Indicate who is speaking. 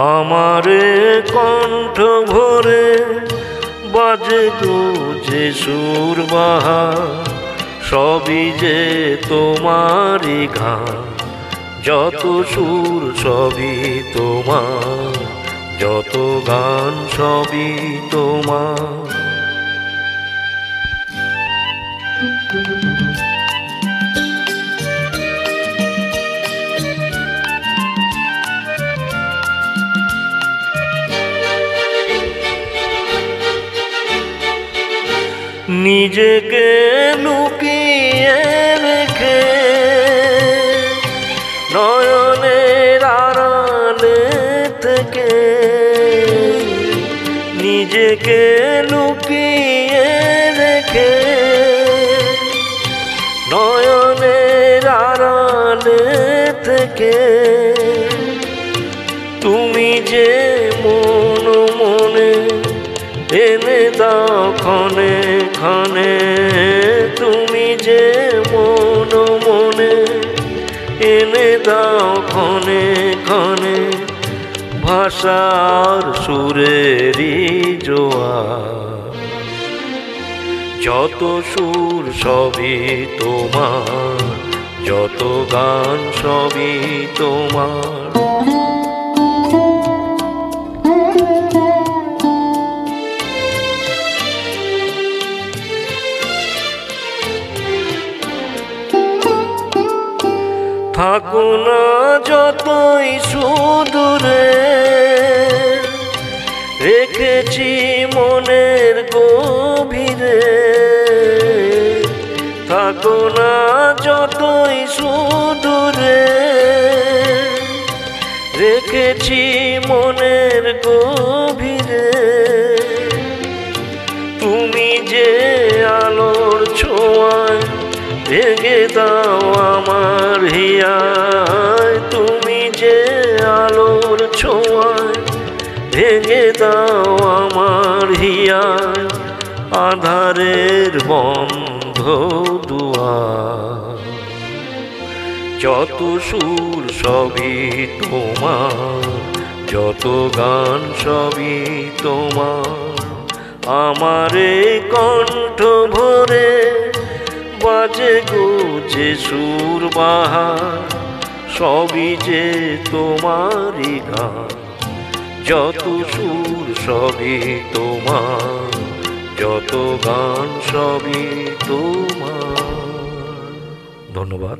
Speaker 1: আমারে কণ্ঠ ভরে বাজে গো যে সুর বাহার, সবই যে তোমারই গান। যত সুর সবই তোমার, যত গান সবই তোমার। নিজেকে লুকিয়ে রেখে নয়নের আড়ালে থেকে, নিজেকে লুকিয়ে রেখে নয়নের আড়ালে থেকে, তুমি যে মন মনে এনে দাও ক্ষণে ক্ষণে, তুমি যে মন মনে এনে দাও ক্ষণে ক্ষণে, ভাষার সুরেরই জোয়ার। যত সুর সবই তোমার, যত গান সবই তোমার। থাকো না যতই সুদূরে, রেখেছি মনের গভীরে। থাকো না যতই সুদূরে, রেখেছি মনের গভীরে। তুমি যে আলোর ছোঁয়ায় ভেঙে দাও আমার হিয়ায়, তুমি যে আলোর ছোঁয়ায় ভেঙে দাও আমার হিয়ায়। আধারের বন্ধ দুয়ার, যত সুর সবই তোমার, যত গান সবই তোমার। আমারে কণ্ঠ ভরে বাজে গো যে সুর বাহার, সবই যে তোমারই গান। যত সুর সবই তোমার, যত গান সবই তোমার। ধন্যবাদ।